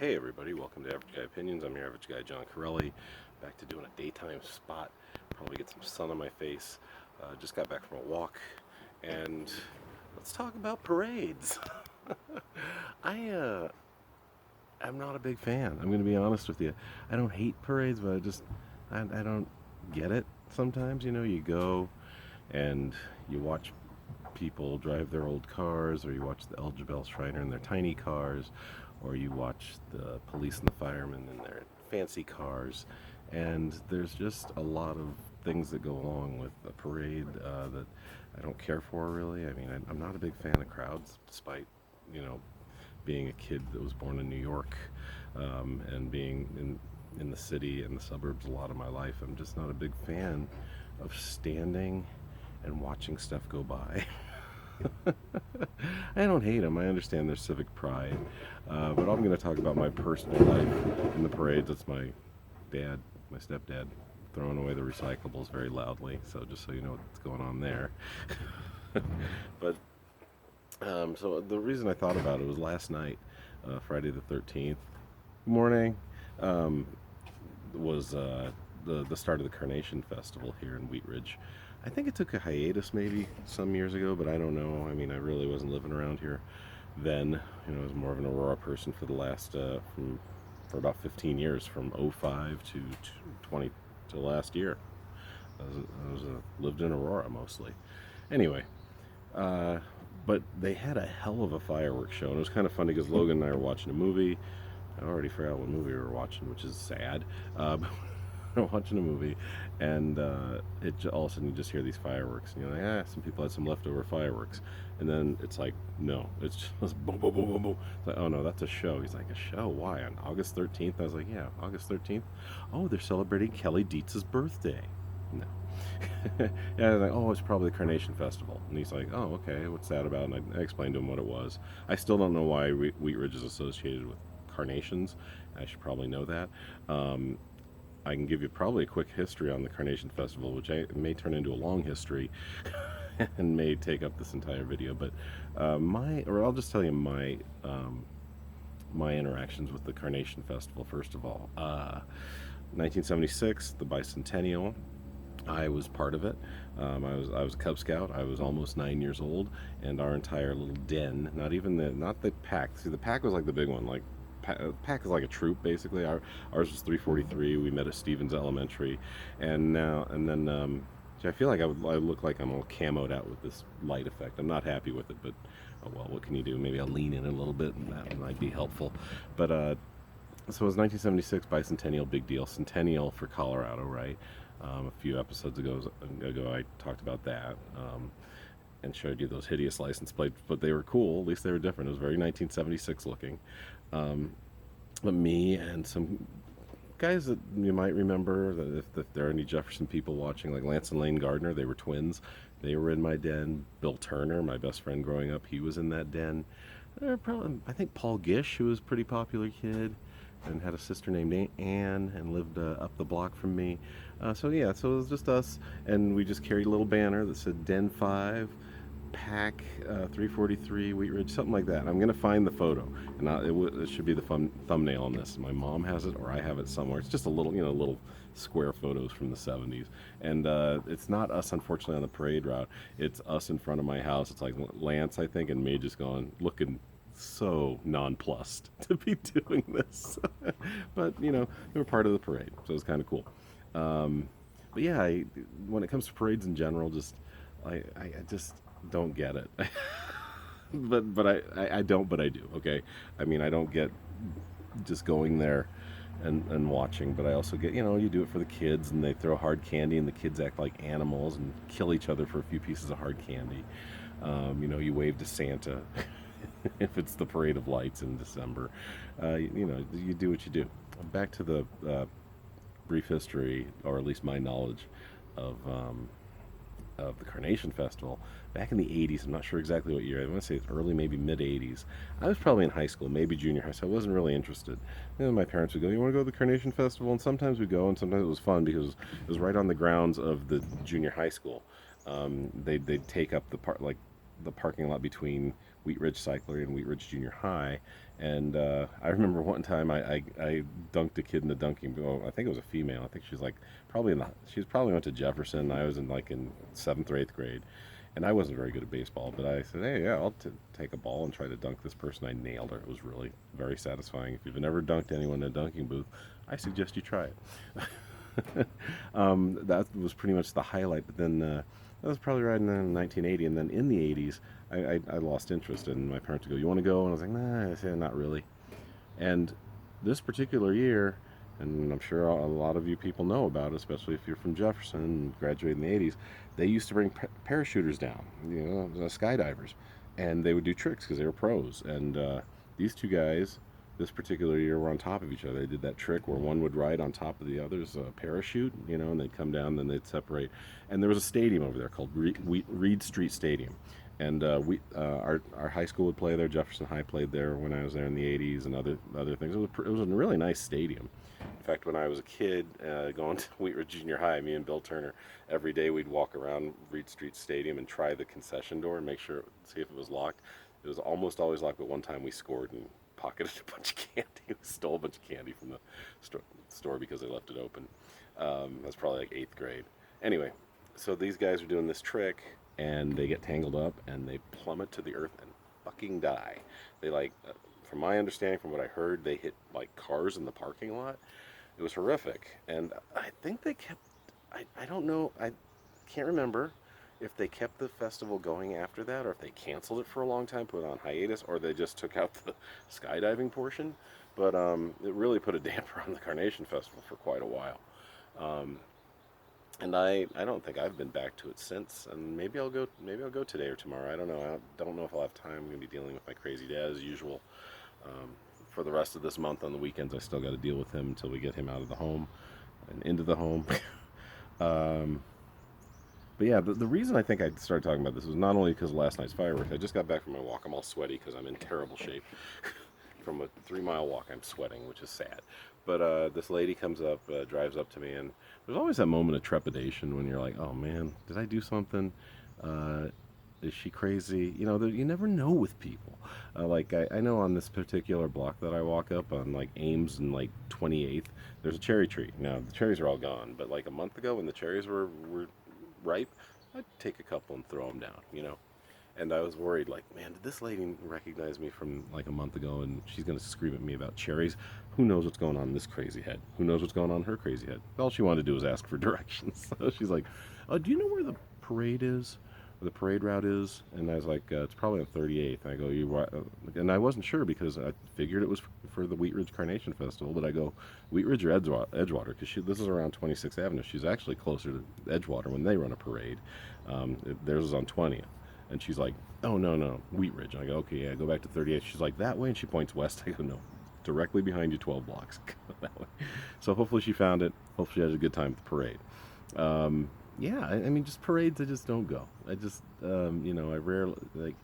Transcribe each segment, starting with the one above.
Hey everybody, welcome to Average Guy Opinions. I'm your average guy, John Corelli. Back to doing a daytime spot. Probably get some sun on my face. Just got back from a walk, and let's talk about parades. I'm not a big fan. I'm going to be honest with you. I don't hate parades, but I don't get it sometimes. You know, you go and you watch people drive their old cars, or you watch the Elgebel Shriner in their tiny cars, or you watch the police and the firemen in their fancy cars, and there's just a lot of things that go along with a parade that I don't care for really. I mean, I'm not a big fan of crowds, despite being a kid that was born in New York, and being in the city and the suburbs a lot of my life. I'm just not a big fan of standing and watching stuff go by. I don't hate them. I understand their civic pride, but I'm going to talk about my personal life in the parades. It's my dad, my stepdad, throwing away the recyclables very loudly. So just so you know what's going on there. But so the reason I thought about it was last night, Friday the 13th morning, was the start of the Carnation Festival here in Wheat Ridge. I think it took a hiatus maybe some years ago, but I don't know. I mean, I really wasn't living around here then. I was more of an Aurora person for the last for about 15 years, from '05 to 20 to last year. Lived in Aurora mostly. Anyway, but they had a hell of a fireworks show, and it was kind of funny because Logan and I were watching a movie. I already forgot what movie we were watching, which is sad. Watching a movie, and all of a sudden you just hear these fireworks, and you're like, some people had some leftover fireworks, and then it's like, no, it's just boom, boom, boom, boom, boom. It's like, oh no, that's a show. He's like, a show? Why, on August 13th? I was like, yeah, August 13th. Oh, they're celebrating Kelly Dietz's birthday. No. Yeah, I was like, oh, it's probably the Carnation Festival. And he's like, oh, okay, what's that about? And I explained to him what it was. I still don't know why Wheat Ridge is associated with carnations. I should probably know that. I can give you probably a quick history on the Carnation Festival, which may turn into a long history and may take up this entire video. But I'll just tell you my interactions with the Carnation Festival. First of all, 1976, the bicentennial. I was part of it. I was a Cub Scout. I was almost 9 years old, and our entire little den, not the pack. See, the pack was like the big one, like. Pack is like a troop basically. Ours was 343. We met at Stevens Elementary, and then I feel like I look like I'm all camoed out with this light effect. I'm not happy with it, but oh well, what can you do? Maybe I'll lean in a little bit, and that might be helpful. But so it was 1976 bicentennial, big deal, centennial for Colorado, right? A few episodes ago, I talked about that. And showed you those hideous license plates, but they were cool. At least they were different. It was very 1976 looking. But me and some guys that you might remember, that if there are any Jefferson people watching, like Lance and Lane Gardner, they were twins. They were in my den. Bill Turner, my best friend growing up, he was in that den. I think Paul Gish, who was a pretty popular kid, and had a sister named Anne, and lived up the block from me. So it was just us, and we just carried a little banner that said Den 5, Pack 343, Wheat Ridge, something like that. I'm going to find the photo, and it should be the thumbnail on this. My mom has it, or I have it somewhere. It's just a little square photos from the 70s. And it's not us, unfortunately, on the parade route. It's us in front of my house. It's like Lance, I think, and me just looking so nonplussed to be doing this. But, they were part of the parade, so it was kind of cool. But yeah, when it comes to parades in general, I just don't get it. but I don't, but I do. Okay, I mean, I don't get just going there and watching, but I also get, you do it for the kids, and they throw hard candy, and the kids act like animals and kill each other for a few pieces of hard candy. You wave to Santa if it's the Parade of Lights in December. You do what you do. Back to the brief history, or at least my knowledge of the Carnation Festival. Back in the 80s, I'm not sure exactly what year, I want to say it's early, maybe mid 80s. I was probably in high school, maybe junior high, so I wasn't really interested. My parents would go, you want to go to the Carnation Festival? And sometimes we'd go, and sometimes it was fun because it was right on the grounds of the junior high school. They'd take up the parking lot between Wheat Ridge Cycler in Wheat Ridge Junior High. And I remember one time I dunked a kid in the dunking. Well, I think it was a female. I think she's like probably in the she's probably went to Jefferson. I was in like in seventh or eighth grade, and I wasn't very good at baseball. But I said, hey, yeah, I'll take a ball and try to dunk this person. I nailed her. It was really very satisfying. If you've never dunked anyone in a dunking booth, I suggest you try it. That was pretty much the highlight. But then that was probably right in 1980, and then in the 80s, I lost interest, and my parents would go, "You want to go?" And I was like, "Nah," I said, "Not really." And this particular year, and I'm sure a lot of you people know about it, especially if you're from Jefferson and graduated in the 80s, they used to bring parachuters down, skydivers, and they would do tricks because they were pros. And these two guys, this particular year, were on top of each other. They did that trick where one would ride on top of the other's parachute, and they'd come down, then they'd separate. And there was a stadium over there called Reed Street Stadium. And our high school would play there. Jefferson High played there when I was there in the 80s, and other things. It was a really nice stadium. In fact, when I was a kid going to Wheat Ridge Junior High, me and Bill Turner, every day we'd walk around Reed Street Stadium and try the concession door and see if it was locked. It was almost always locked, but one time we scored and pocketed a bunch of candy. We stole a bunch of candy from the store because they left it open. That was probably like eighth grade. Anyway, so these guys are doing this trick, and they get tangled up, and they plummet to the earth and fucking die. They from my understanding, from what I heard, they hit like cars in the parking lot. It was horrific, and I think they kept. I don't know. I can't remember if they kept the festival going after that, or if they canceled it for a long time, put it on hiatus, or they just took out the skydiving portion. But it really put a damper on the Carnation Festival for quite a while. Um, and I don't think I've been back to it since. And maybe I'll go today or tomorrow. I don't know. I don't know if I'll have time. I'm gonna be dealing with my crazy dad as usual. Um, for the rest of this month on the weekends, I still got to deal with him until we get him out of the home and into the home. um, but yeah, the reason I think I started talking about this was not only because of last night's fireworks. I just got back from my walk. I'm all sweaty because I'm in terrible shape. From a 3 mile walk, I'm sweating, which is sad. But this lady comes up, drives up to me, and there's always that moment of trepidation when you're like, "Oh man, did I do something? Uh, is she crazy?" You never know with people. I know on this particular block that I walk up on, like Ames and like 28th, there's a cherry tree. Now the cherries are all gone, but like a month ago when the cherries were ripe, I'd take a couple and throw them down. And I was worried, like, man, did this lady recognize me from like a month ago, and she's going to scream at me about cherries? Who knows what's going on in this crazy head? Who knows what's going on in her crazy head? All she wanted to do was ask for directions. So she's like, do you know where the parade is? Where the parade route is? And I was like, it's probably on 38th. And I go, and I wasn't sure because I figured it was for the Wheat Ridge Carnation Festival, but I go, Wheat Ridge or Edgewater? Because this is around 26th Avenue. She's actually closer to Edgewater when they run a parade. Theirs is on 20th. And she's like, "Oh, no, Wheat Ridge." And I go, "Okay, yeah, go back to 38th. She's like, "That way?" And she points west. I go, "No, directly behind you, 12 blocks." That way. So hopefully she found it. Hopefully she had a good time at the parade. Yeah, I mean, just parades, I just don't go. I rarely, like,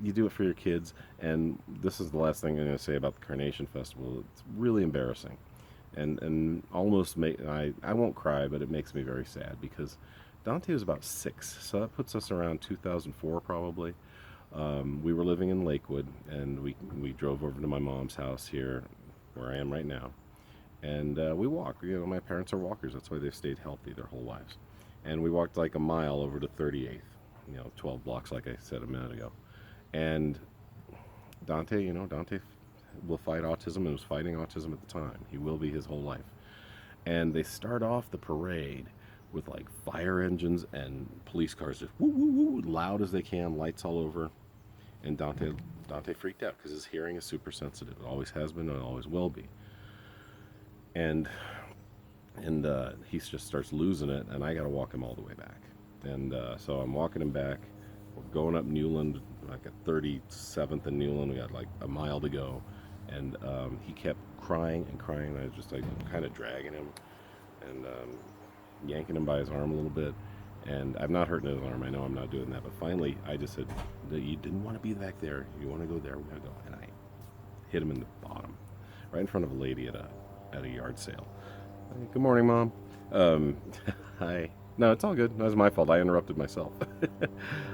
you do it for your kids. And this is the last thing I'm going to say about the Carnation Festival. It's really embarrassing. And almost, I won't cry, but it makes me very sad because Dante was about 6, so that puts us around 2004 probably. We were living in Lakewood, and we drove over to my mom's house here, where I am right now, and we walked. My parents are walkers. That's why they've stayed healthy their whole lives. And we walked like a mile over to 38th, 12 blocks, like I said a minute ago. And Dante will fight autism and was fighting autism at the time. He will be his whole life. And they start off the parade with like fire engines and police cars just woo woo woo loud as they can, lights all over. And Dante freaked out because his hearing is super sensitive. It always has been and it always will be. And he just starts losing it, and I got to walk him all the way back. And so I'm walking him back. We're going up Newland, like at 37th and Newland. We got like a mile to go, and he kept crying and crying. And I was just like kind of dragging him and yanking him by his arm a little bit. And I'm not hurting his arm. I know I'm not doing that. But finally, I just said, "You didn't want to be back there. You want to go there? We're gonna go." And I hit him in the bottom, right in front of a lady at a yard sale. Good morning, Mom. Hi. No, it's all good. That was my fault. I interrupted myself.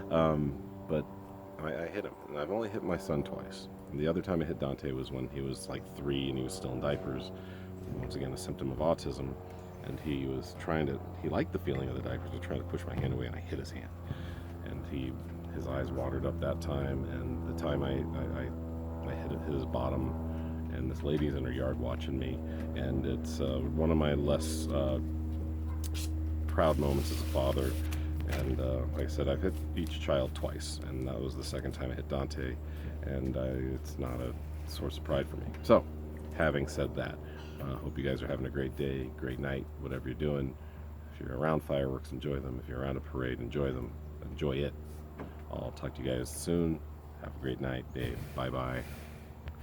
But I hit him. And I've only hit my son twice. And the other time I hit Dante was when he was like 3 and he was still in diapers. Once again, a symptom of autism. And he liked the feeling of the diapers, was trying to push my hand away, and I hit his hand. And his eyes watered up that time. And the time I hit his bottom, and this lady's in her yard watching me. And it's one of my less proud moments as a father. And like I said, I've hit each child twice, and that was the second time I hit Dante, and it's not a source of pride for me. So, having said that, hope you guys are having a great day, great night, whatever you're doing. If you're around fireworks, enjoy them. If you're around a parade, enjoy them. Enjoy it. I'll talk to you guys soon. Have a great night, Dave. Bye-bye.